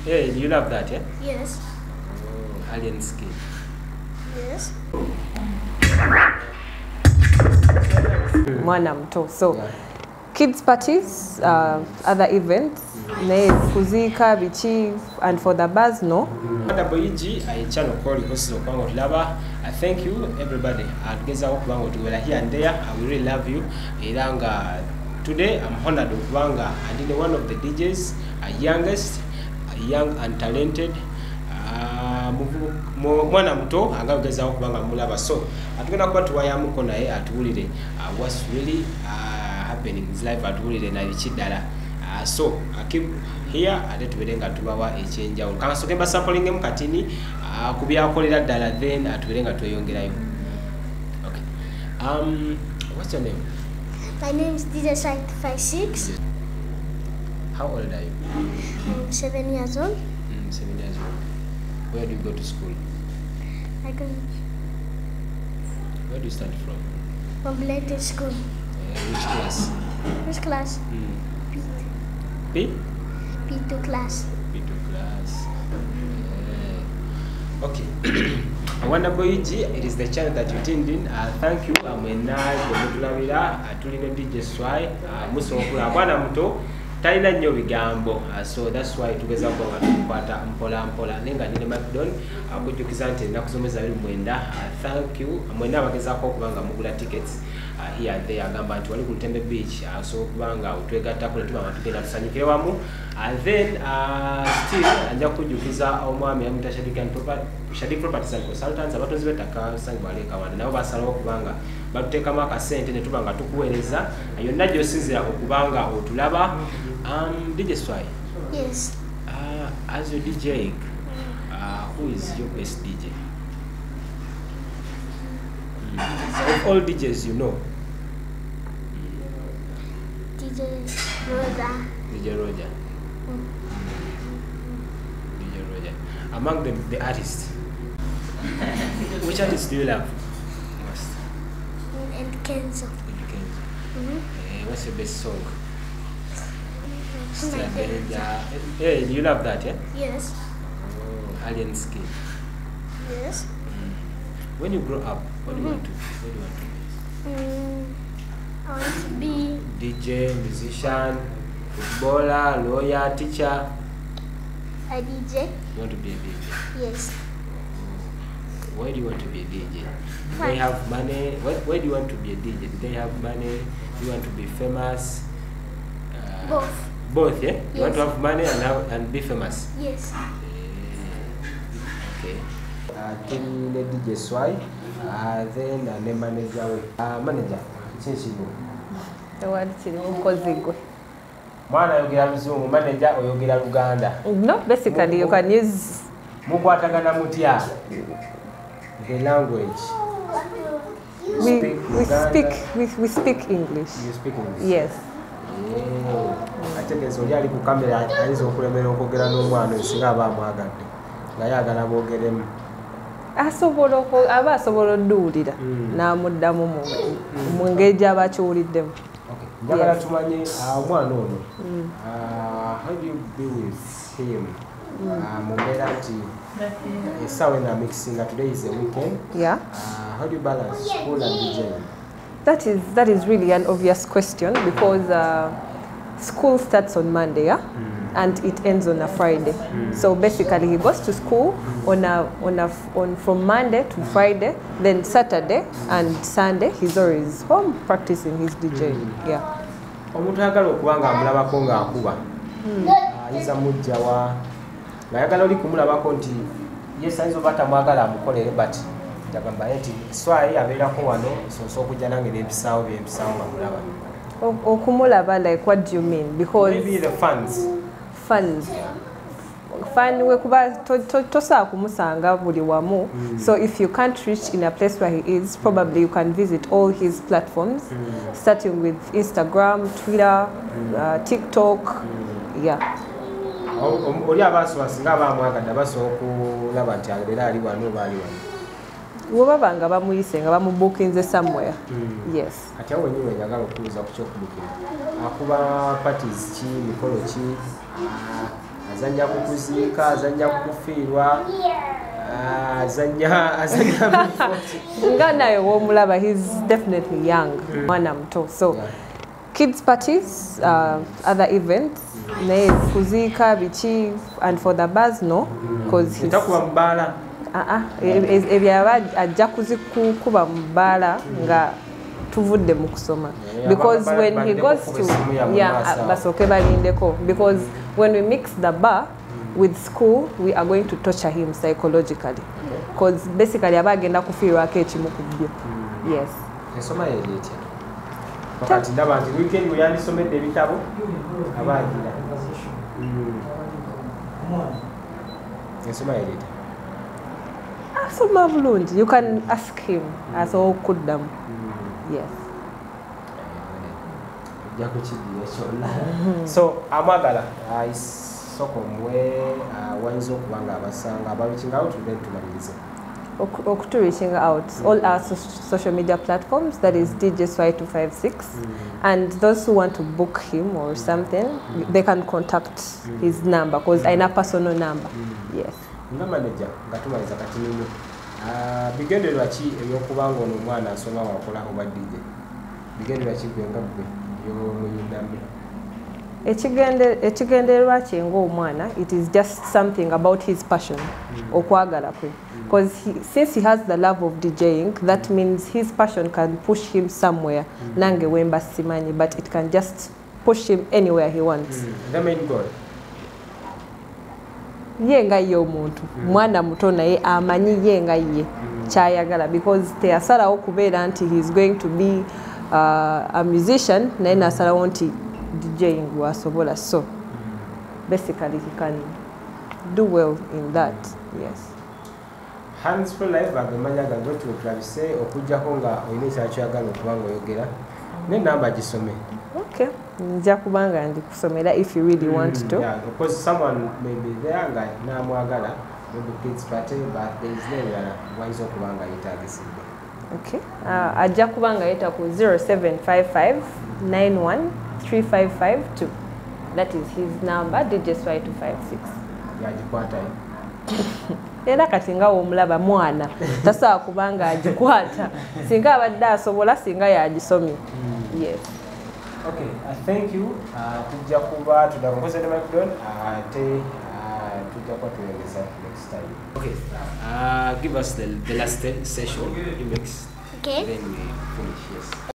Hey, you love that, yeah? Yes. Oh, alien skin. Yes. So kids parties, other events, kuzika, bichi, and for the bars, no. Laba Dj I channel call because of Laba. I thank you everybody. Together we are here and there. I really love you. Today I'm honored with Wanga and one of the DJs, youngest, young and talented. Mwana mto angageza okubanga mulaba so atugenda kuba tuwayamuko naye atuwulire what's really happening in his life atuwulire na bikiddala so keep here ate tuberenga tubawa ekyenjawulo kansoke mba sampling mu katini ku byakolera ddala then atuberenga tweyongerayo. Okay, what's your name? My name is DJ SWAI 56. How old are you? I'm 7 years old. 7 years old. Where do you go to school? I go. Where do you start from? From latest school. Which class? Which class? P? P2 class. P2 class. Okay. Laba Dj, it is the channel that you tuned in. Thank you. I'm a nice DJ SWAI. Musokula abana muto. Taina nyo bigambo, so that's why tugeza kwa kupata mpola nenga nine Macdon akujukiza nti nakusomeza bili mwenda. Thank you mwenda bageza ko kubanga mugula tickets here there agamba nti wali ku Tembe Beach so kubanga utwegata kule tuma matugenda tusanyikire wamu and then still anja kujukiza omwami amuta Shadi Properties and Consultants abatonzi betaka sangi baleka wana nabo basalawo kubanga batuteka maka sente ne tubanga tukuwereza yonna gyosinzira okubanga otulaba. DJ SWAI. Yes. As your DJ, who is your best DJ? Of all DJs you know. DJ Roger. DJ Roger. DJ Roger. Among the artists, which artist do you love most? And Kenzo. What's your best song? Hey, you love that, yeah? Yes. Oh, alien skin. Yes. When you grow up, what do you want to be? I want to be DJ, musician, footballer, lawyer, teacher. a DJ. You want to be a DJ? Yes. Why do you want to be a DJ? Do they have money? Why do you want to be a DJ? Do they have money? Do you want to be famous? Both. Both, yeah? Yes. You want to have money and be famous? Yes. Okay. Kiri DJ SWAI, then ne manager. Manager, chinchigo. Tewali kiri mukozigwe. Mwana yogera Luzungu, manager oyogera Luganda. No, basically you can use mukwatagana mutya the language. We speak English. You speak English? Yes. Ategeeza oli ali ku kamera ayinza okulemera okwogera n'omwana singa aba amwagadde naye agala boogeremu. Aba asobola odduwulira n'amuddamu mu ngeri gy'aba akiwuliddemu. Njagala tumanye omwana ono how do you be with him? Mumbeera nti essaawa eno mixing today is a weekend. Yeah. How do you balance school and DJing? That is really an obvious question because school starts on Monday, yeah? And it ends on a Friday. So basically he goes to school from Monday to Friday, then Saturday and Sunday he's always home practicing his DJing. Yeah. Omuntu ayagala okubanga amulabako ng'akuba ayinza mujjawa ng'ayagala oli kumulabako nti yes ayinza oba tamwagala amukolere but agamba nti SWAI abeerako wano sonso okujja nange n'empisaawo byempisaawo nga mulaba. Okumulaba, like what do you mean? Because maybe the fans. Fan wekuba tosa kumusanga buli wamu. So if you can't reach in a place where he is, probably you can visit all his platforms, starting with Instagram, Twitter, TikTok. Yeah. Oli abantu basinga abamwagadde basobola okulaba nti abeera ali wano oba ali wano. baba nga bamuyise nga bamubukinze somewhere. Yes. Ati awo wenyewe njagala okubuuza ku kyokubukira. Akuba parties ki, mikolo ki, azanya kukuziika, azanya kukufiirwa, azanya nga naye w'omulaba, he's definitely young, mwana muto. So kids parties, other events, naye kuziika biki, and for the bars no, because he's takuba mbaala. Ebyaba ajja kuzikuba mu bbaala nga tuvudde mu kusoma, because when he goes to basooke balindeko, because when we mix the bar with school we are going to torture him psychologically, because basically aba agenda kufiirwako ekimu ku byo. Yes. Ensoma yeetya wakati ndaba nti weekend we yandisomedde ebitabo abaagira ensoma yeetya asoma bulungi. You can ask him asobola okuddamu. Yes. So amagala isoko mwe wayinza okuba nga abasanga abareaching out then tumalirize to reaching out all our social media platforms, that is DJ SWAI 256, and those who want to book him or something, they can contact his number, because I have a personal number. Yes. Nga manager nga tumaliza kati nino bigendererwa ki ebyokubanga ono omwana asoma wakola oba DJ? Bigendererwa ki gwenga gwe byomuyindambi? Ekigendererwa kye ng'omwana, it is just something about his passion, okwagala kwe. Because since he has the love of DJing, that means his passion can push him somewhere. Nange wemba simanyi, but it can just push him anywhere he wants. The main goal. Ye nga ye omuntu mwana muto naye amanyi ye nga ye kyayagala, because teyasalawo kubeera nti he is going to be a musician naye nasalawo nti DJing wasobola. So basically he can do well in that. Yes. Hands for life bagamanya gango tulabise okujjako nga oyina ekyakyoyagala okuba ng'oyogera n'enamba gisome. Okay. Nja kubanga ndi kusomera if you really want to. Yeah, because someone may be there nga namwagala, maybe kids party, but there is no wayinza okuba nga yeetagisibwa. Okay. Ajja kubanga yeta ku 0755 91 3552. That is his number, DJ SWAI 256. Yagikwata era kati nga omulaba mwana tasobola kubanga agikwata singa abadde asobola singa yagisomye. Yes. Okay, thank you. Tujja kuba tudakongoza the microphone ate tujja kuba tuyongeza next time. Okay. Give us the last session. You mix. Okay. Then we finish. Yes.